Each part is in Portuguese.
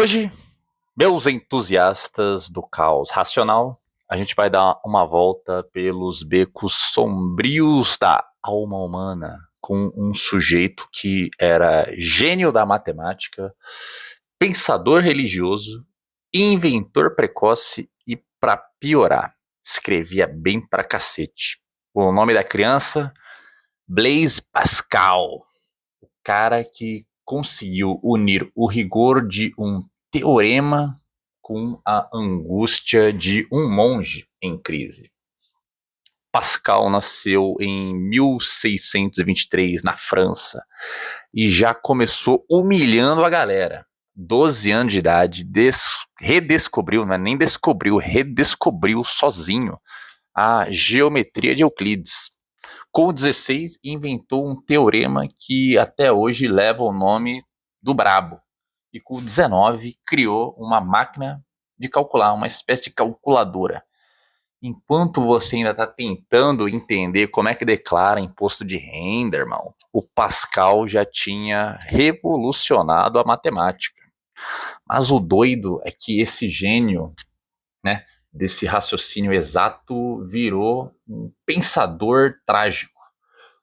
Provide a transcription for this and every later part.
Hoje, meus entusiastas do caos racional, a gente vai dar uma volta pelos becos sombrios da alma humana com um sujeito que era gênio da matemática, pensador religioso, inventor precoce e, pra piorar, escrevia bem pra cacete. O nome da criança, Blaise Pascal, o cara que conseguiu unir o rigor de um teorema com a angústia de um monge em crise. Pascal nasceu em 1623 na França e já começou humilhando a galera. 12 anos de idade, redescobriu, não é nem descobriu, redescobriu sozinho a geometria de Euclides. Com 16, inventou um teorema que até hoje leva o nome do Brabo. E com 19, criou uma máquina de calcular, uma espécie de calculadora. Enquanto você ainda está tentando entender como é que declara imposto de renda, irmão, o Pascal já tinha revolucionado a matemática. Mas o doido é que esse gênio, né, desse raciocínio exato virou um pensador trágico,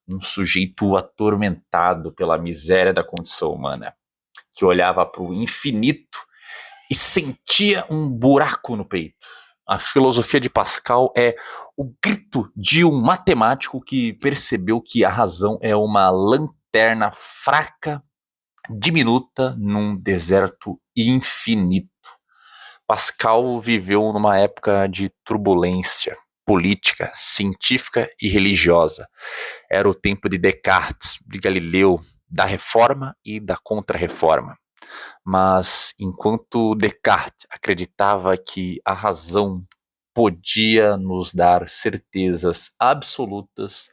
um sujeito atormentado pela miséria da condição humana, que olhava para o infinito e sentia um buraco no peito. A filosofia de Pascal é o grito de um matemático que percebeu que a razão é uma lanterna fraca, diminuta, num deserto infinito. Pascal viveu numa época de turbulência política, científica e religiosa. Era o tempo de Descartes, de Galileu, da reforma e da contra-reforma. Mas enquanto Descartes acreditava que a razão podia nos dar certezas absolutas,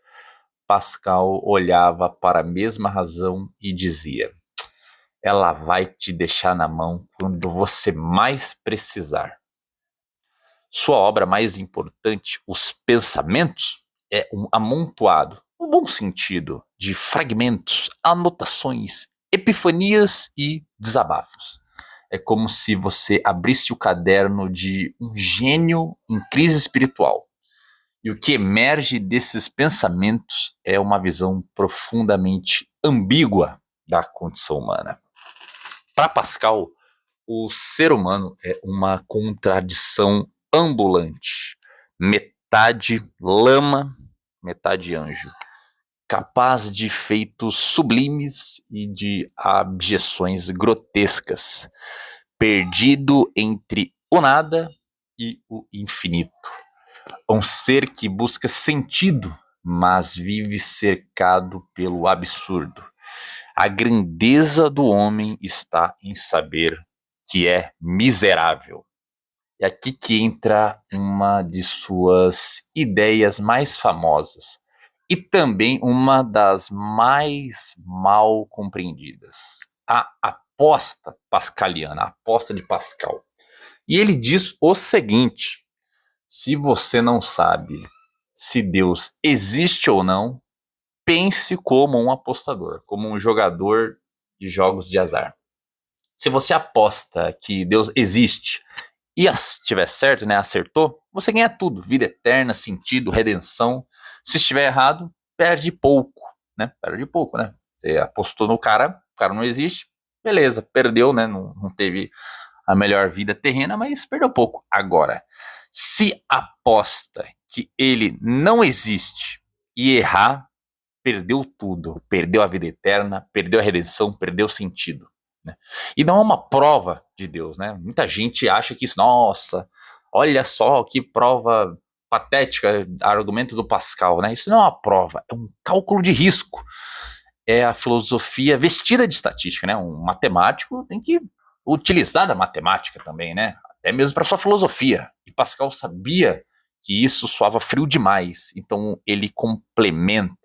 Pascal olhava para a mesma razão e dizia: ela vai te deixar na mão quando você mais precisar. Sua obra mais importante, Os Pensamentos, é um amontoado, no bom sentido, de fragmentos, anotações, epifanias e desabafos. É como se você abrisse o caderno de um gênio em crise espiritual. E o que emerge desses pensamentos é uma visão profundamente ambígua da condição humana. Para Pascal, o ser humano é uma contradição ambulante, metade lama, metade anjo, capaz de feitos sublimes e de abjeções grotescas, perdido entre o nada e o infinito. Um ser que busca sentido, mas vive cercado pelo absurdo. A grandeza do homem está em saber que é miserável. É aqui que entra uma de suas ideias mais famosas e também uma das mais mal compreendidas. A aposta pascaliana, a aposta de Pascal. E ele diz o seguinte: se você não sabe se Deus existe ou não, pense como um apostador, como um jogador de jogos de azar. Se você aposta que Deus existe e estiver certo, né, acertou, você ganha tudo, vida eterna, sentido, redenção. Se estiver errado, perde pouco, né? Perde pouco, né? Você apostou no cara, o cara não existe, beleza, perdeu, né? Não teve a melhor vida terrena, mas perdeu pouco. Agora, se aposta que ele não existe e errar, perdeu tudo, perdeu a vida eterna, perdeu a redenção, perdeu o sentido. Né? E não é uma prova de Deus, né? Muita gente acha que isso, nossa, olha só que prova patética, argumento do Pascal, né? Isso não é uma prova, é um cálculo de risco. É a filosofia vestida de estatística, né? Um matemático tem que utilizar da matemática também, né? Até mesmo para sua filosofia. E Pascal sabia que isso soava frio demais, então ele complementa.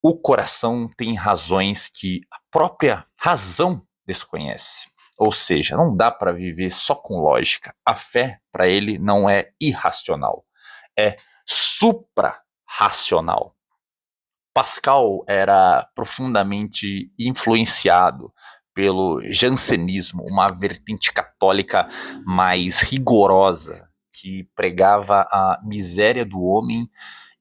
O coração tem razões que a própria razão desconhece. Ou seja, não dá para viver só com lógica. A fé, para ele, não é irracional, é suprarracional. Pascal era profundamente influenciado pelo jansenismo, uma vertente católica mais rigorosa, que pregava a miséria do homem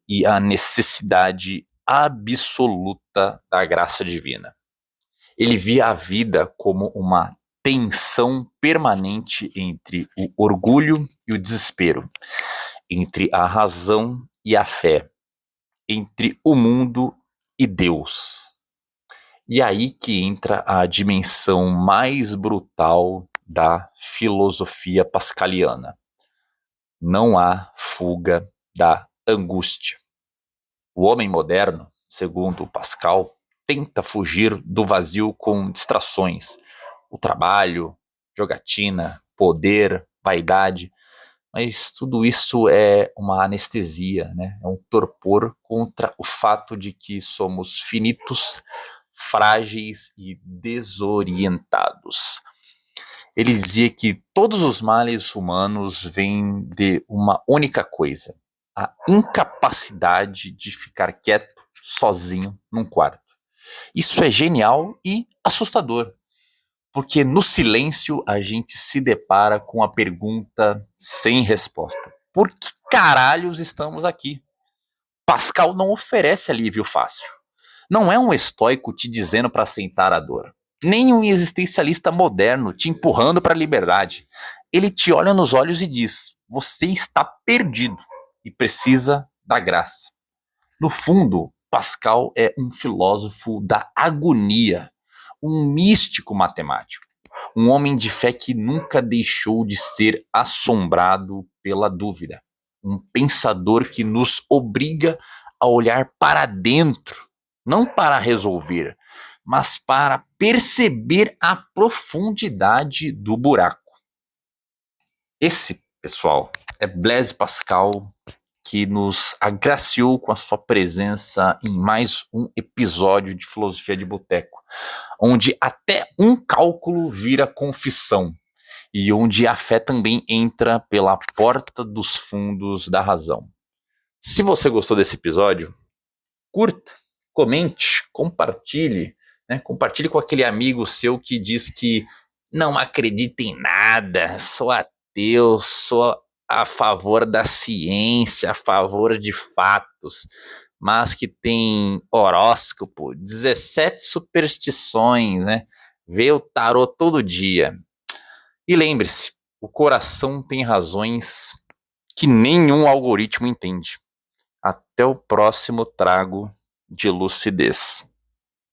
e a necessidade absoluta da graça divina. Ele via a vida como uma tensão permanente entre o orgulho e o desespero, entre a razão e a fé, entre o mundo e Deus. E aí que entra a dimensão mais brutal da filosofia pascaliana. Não há fuga da angústia. O homem moderno, segundo Pascal, tenta fugir do vazio com distrações. O trabalho, jogatina, poder, vaidade. Mas tudo isso é uma anestesia, né? É um torpor contra o fato de que somos finitos, frágeis e desorientados. Ele dizia que todos os males humanos vêm de uma única coisa: a incapacidade de ficar quieto, sozinho, num quarto. Isso é genial e assustador, porque no silêncio a gente se depara com a pergunta sem resposta: por que caralhos estamos aqui? Pascal não oferece alívio fácil. Não é um estoico te dizendo para aceitar a dor, nem um existencialista moderno te empurrando para a liberdade. Ele te olha nos olhos e diz: você está perdido e precisa da graça. No fundo, Pascal é um filósofo da agonia, um místico matemático, um homem de fé que nunca deixou de ser assombrado pela dúvida, um pensador que nos obriga a olhar para dentro, não para resolver, mas para perceber a profundidade do buraco. Esse, pessoal, é Blaise Pascal, que nos agraciou com a sua presença em mais um episódio de Filosofia de Boteco, onde até um cálculo vira confissão e onde a fé também entra pela porta dos fundos da razão. Se você gostou desse episódio, curta, comente, compartilhe, né? Compartilhe com aquele amigo seu que diz que não acredita em nada, sou ateu, sou a favor da ciência, a favor de fatos, mas que tem horóscopo, 17 superstições, né? Vê o tarô todo dia. E lembre-se, o coração tem razões que nenhum algoritmo entende. Até o próximo trago de lucidez.